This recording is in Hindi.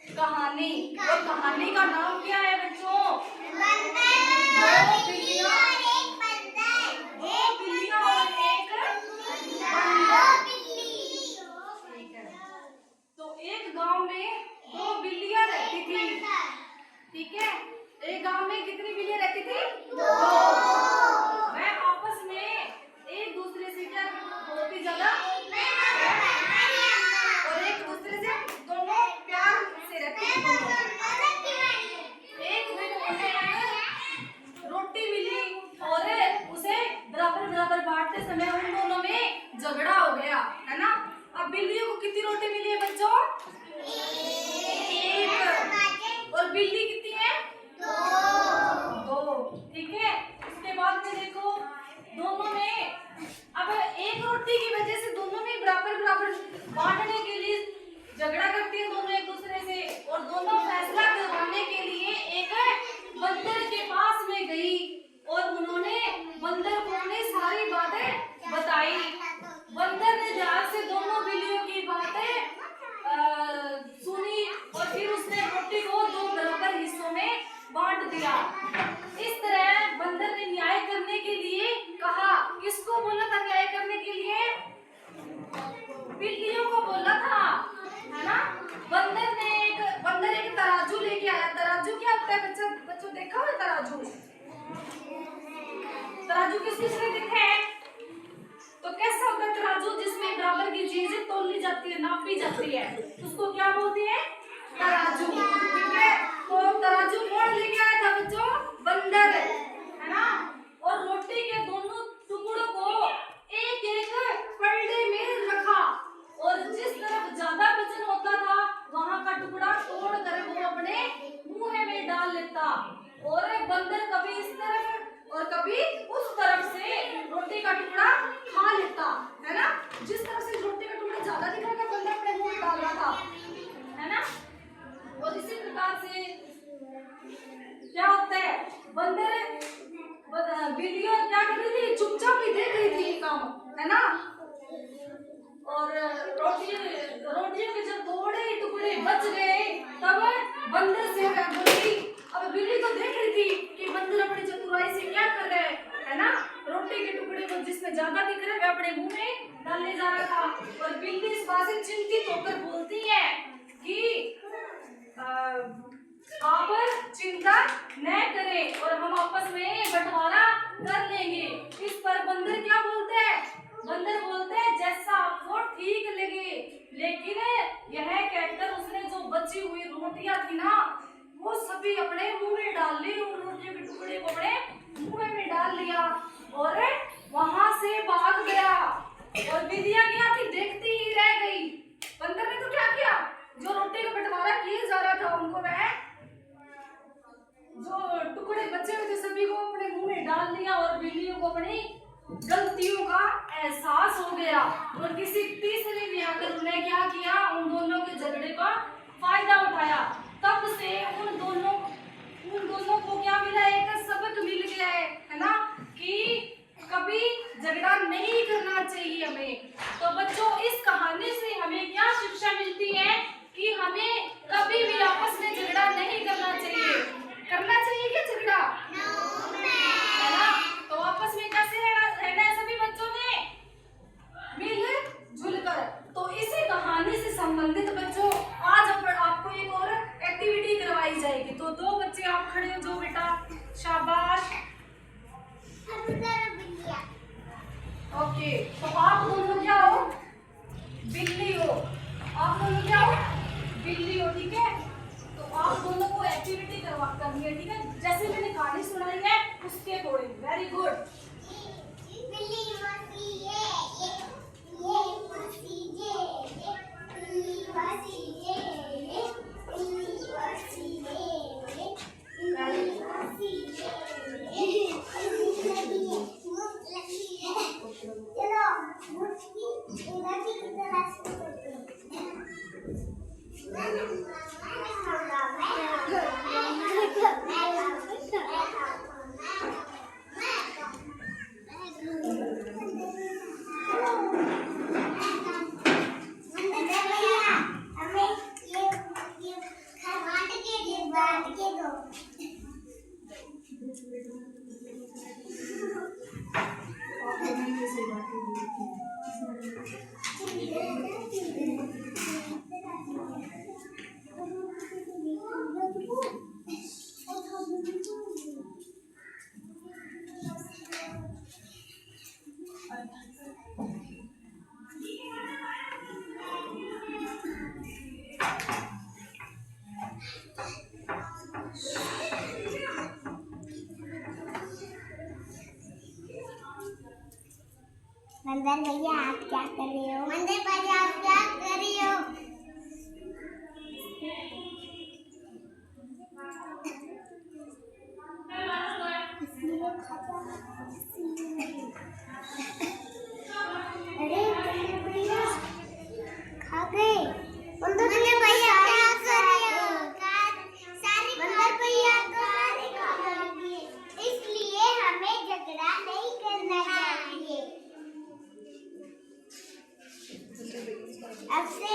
कहानी। और कहानी का नाम क्या है बच्चों? दो बिल्लियां और एक बंदर। ठीक है। तो एक गांव में दो बिल्लियां रहती थी। ठीक है, एक गांव में कितनी बिल्लियां रहती थी? दो। वह आपस में एक दूसरे से क्या बहुत ही ज्यादा और एक दूसरे से दोनों प्यार से रहते थे। एक दिन उन्हें रोटी मिली और उसे बराबर बराबर बांटते समय उन दोनों में झगड़ा हो गया, है ना। अब बिल्लियों को कितनी रोटी मिली है बच्चों? एक। और बिल्ली कितनी है? दो। ठीक है, उसके बाद में देखो दोनों में अब एक रोटी की वजह से दोनों में बराबर बराबर बांटने के लिए झगड़ा करती है दोनों एक दूसरे से। और दोनों फैसला करवाने के लिए एक बंदर के पास में गई और उन्होंने बंदर को अपनी सारी बातें बताई। बंदर ने ध्यान से दोनों बिल्लियों की बातें सुनी और फिर उसने रोटी को दो बराबर हिस्सों में बांट दिया। इस तरह बंदर ने न्याय करने के लिए कहा। किसको बोला था न्याय करने के लिए? बिल्लियों को बोला था, है ना। बंदर एक तराजू लेके आया। तराजू क्या होता है बच्चों देखा है तराजू? तराजू किस ने देखा है? तो कैसा होता है तराजू? जिसमें बराबर की चीजें तोली जाती है, नापी जाती है, उसको क्या बोलते हैं? तराजू। ठीक है, तो तराजू कौन लेके आया था बच्चों? बंदर, है ना। और रोटी के दोनों टुकड़ों को एक एक पलड़े में रखा और जिस तरफ ज्यादा वजन होता था वहां का टुकड़ा तोड़ कर वो अपने मुंह में डाल लेता। और बंदर कभी इस तरफ और कभी उस तरफ से रोटी का टुकड़ा खा लेता, है ना। जिस तरफ से रोटी का टुकड़ा ज्यादा दिख रहा था बंदर अपने मुंह में डाल रहा था, है ना। और इसी प्रकार से क्या होता है, बंदर बिल्लियां क्या कर रही थी? चुपचाप ही देख रही थी ये काम, है ना। और रोटियों के जब थोड़े टुकड़े बच गए तब बंदर से बोली। अब बिल्ली तो देख रही थी कि बंदर अपनी चतुराई से क्या कर रहा है ना। रोटी के टुकड़े को जिसमें ज्यादा दिख रहा है वह अपने मुंह में डालने जा रहा था। और बिल्ली इस बात से चिंतित होकर बोलती है कि आप चिंता न करें और हम आपस में बंटवारा कर लेंगे। इस पर बंदर क्या बोलते हैं? बंदर बोलते हैं जैसा आपको ठीक लगे। लेकिन यह कहकर उसने जो बची हुई रोटियां थी ना वो सभी अपने मुंह में डाल ली। उन रोटियों के टुकड़े को अपने मुंह में डाल लिया और वहां से भाग गया। और बिल्लियां क्या थी? देखती ही रह गई। बंदर ने तो क्या किया? जो रोटी का बंटवारा किया जा रहा था उनको वह जो टुकड़े बचे हुए थे सभी को अपने मुंह में डाल दिया। और बिल्लियों को अपनी गलतियों का एहसास हो गया। और किसी तीसरे ने आकर उन्हें क्या किया? उन दोनों के झगड़े का फायदा उठाया। तब से उन दोनों को क्या मिला? एक सबक मिल गया है ना, कि कभी झगड़ा नहीं करना चाहिए हमें। तो बच्चों इस कहानी से हमें क्या शिक्षा मिलती है? कि हमें कभी भी आपस में झगड़ा नहीं करना चाहिए। करना चाहिए क्या झगड़ा? है ना। तो आपस में कैसे रहना है सभी बच्चों ने? मिलजुल कर। तो इसी कहानी से संबंधित बच्चों आज आपको एक और एक्टिविटी करवाई जाएगी। तो दो बच्चे आप खड़े हो जाओ बेटा, शाबाश। ओके, तो आप दोनों क्या हो? बिल्ली हो। आप दोनों क्या हो? बिल्ली हो। ठीक है, तो आप दोनों को एक्टिविटी करनी है। ठीक है, जैसे मैंने कहानी सुनाई है उसके अकॉर्डिंग। Very good. चलो मंदर भैया आप क्या कर रहे हो? मंदर भैया आप क्या कर रही हो? अरे मंदर भैया खा गए। मंदर भैया क्या कर रहे हो? मंदर भैया तो सारे खा गए, इसलिए हमें झगड़ा नहीं करना चाहिए। अब से